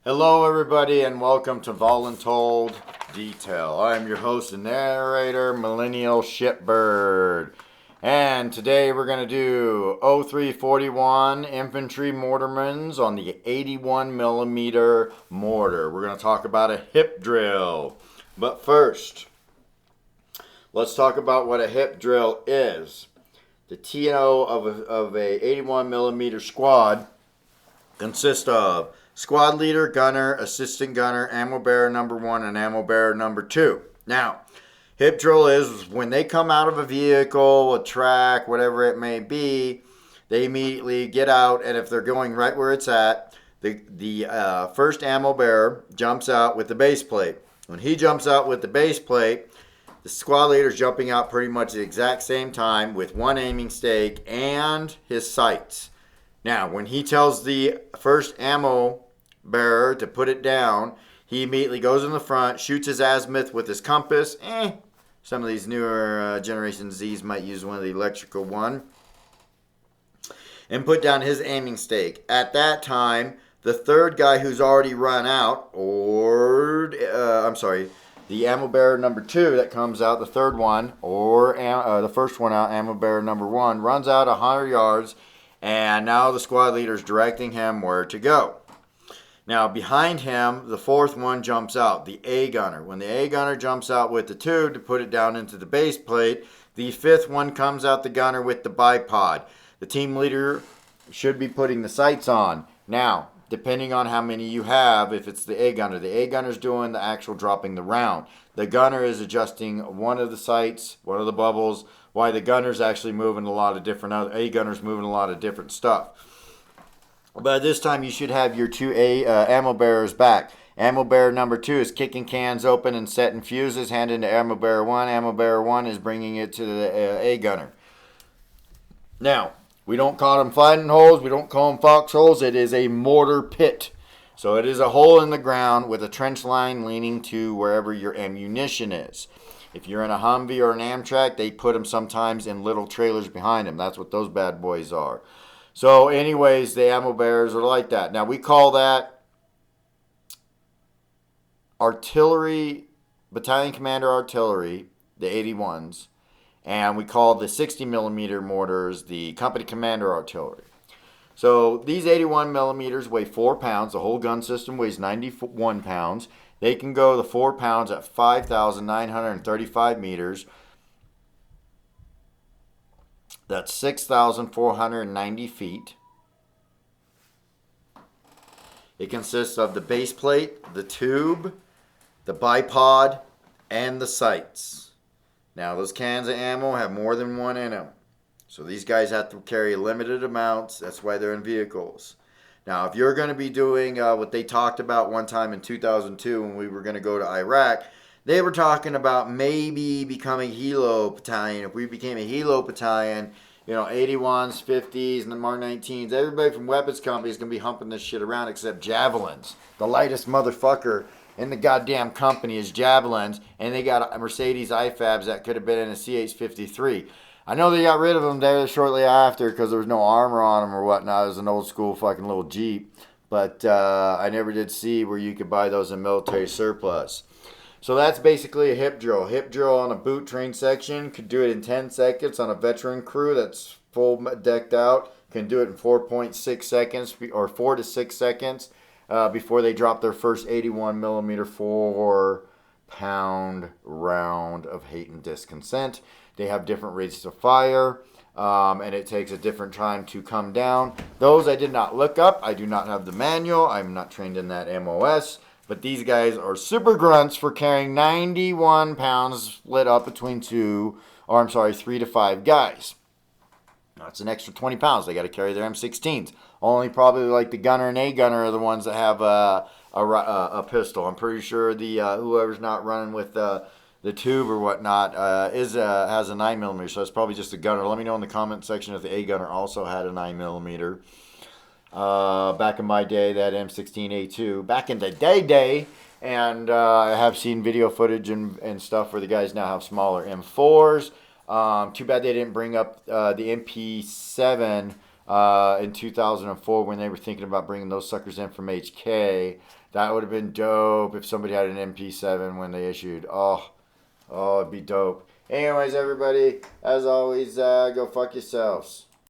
Hello, everybody, and welcome to Voluntold Detail. I am your host and narrator, Millennial Shitbird. And today we're going to do 0341 infantry mortarmans on the 81 millimeter mortar. We're going to talk about a hip drill. But first, let's talk about what a hip drill is. The TNO of a 81 millimeter squad consists of squad leader, gunner, assistant gunner, ammo bearer number 1, and ammo bearer number 2. Now, hip drill is when they come out of a vehicle, a track, whatever it may be, they immediately get out, and if they're going right where it's at, the first ammo bearer jumps out with the base plate. When he jumps out with the base plate, the squad leader's jumping out pretty much the exact same time with one aiming stake and his sights. Now, when he tells the first ammo bearer to put it down, he immediately goes in the front, shoots his azimuth with his compass. Some of these newer Generation Zs might use one of the electrical one. And put down his aiming stake. At that time, the third guy who's already run out, the ammo bearer number 2 that comes out, the third one, or the first one out, ammo bearer number 1, runs out 100 yards. And now the squad leader is directing him where to go. Now behind him, the fourth one jumps out, the A gunner. When the A gunner jumps out with the tube to put it down into the base plate, the fifth one comes out the gunner with the bipod. The team leader should be putting the sights on. Now, depending on how many you have, if it's the A gunner is doing the actual dropping the round. The gunner is adjusting one of the sights, one of the bubbles, why the gunner's actually moving a lot of different, A gunner's moving a lot of different stuff. But this time you should have your two ammo bearers back. Ammo bearer number 2 is kicking cans open and setting fuses, handing to ammo bearer 1. Ammo bearer 1 is bringing it to the A gunner. Now, we don't call them fighting holes, we don't call them foxholes. It is a mortar pit. So it is a hole in the ground with a trench line leaning to wherever your ammunition is. If you're in a Humvee or an Amtrak, they put them sometimes in little trailers behind them. That's what those bad boys are. So anyways, the ammo bearers are like that. Now we call that artillery, battalion commander artillery, the 81s. And we call the 60 millimeter mortars the company commander artillery. So these 81 millimeters weigh 4 pounds. The whole gun system weighs 91 pounds. They can go the 4 pounds at 5,935 meters. That's 6,490 feet. It consists of the base plate, the tube, the bipod, and the sights. Now those cans of ammo have more than one in them. So these guys have to carry limited amounts. That's why they're in vehicles. Now, if you're going to be doing what they talked about one time in 2002 when we were going to go to Iraq, they were talking about maybe becoming Helo Battalion. If we became a Helo Battalion, 81s, 50s, and the Mark 19s, everybody from weapons companies is going to be humping this shit around except javelins. The lightest motherfucker in the goddamn company is javelins, and they got Mercedes IFABs that could have been in a CH-53. I know they got rid of them there shortly after because there was no armor on them or whatnot. It was an old school fucking little Jeep. But I never did see where you could buy those in military surplus. So that's basically a hip drill. Hip drill on a boot train section. Could do it in 10 seconds on a veteran crew that's full decked out. Can do it in 4.6 seconds or 4 to 6 seconds before they drop their first 81 millimeter 4-pound round of hate and disconsent. They have different rates of fire, and it takes a different time to come down. Those I did not look up. I do not have the manual. I'm not trained in that MOS. But these guys are super grunts for carrying 91 pounds split up between 3 to 5 guys. That's an extra 20 pounds. They got to carry their M16s. Only probably like the gunner and A gunner are the ones that have a pistol. I'm pretty sure the whoever's not running with the tube or whatnot has a 9mm, so it's probably just a gunner. Let me know in the comment section if the A gunner also had a 9mm. Back in my day, that M16A2. Back in the day, and I have seen video footage and stuff where the guys now have smaller M4s. Too bad they didn't bring up the MP7 in 2004 when they were thinking about bringing those suckers in from HK. That would have been dope if somebody had an MP7 when they issued. Oh, it'd be dope. Anyways, everybody, as always, go fuck yourselves.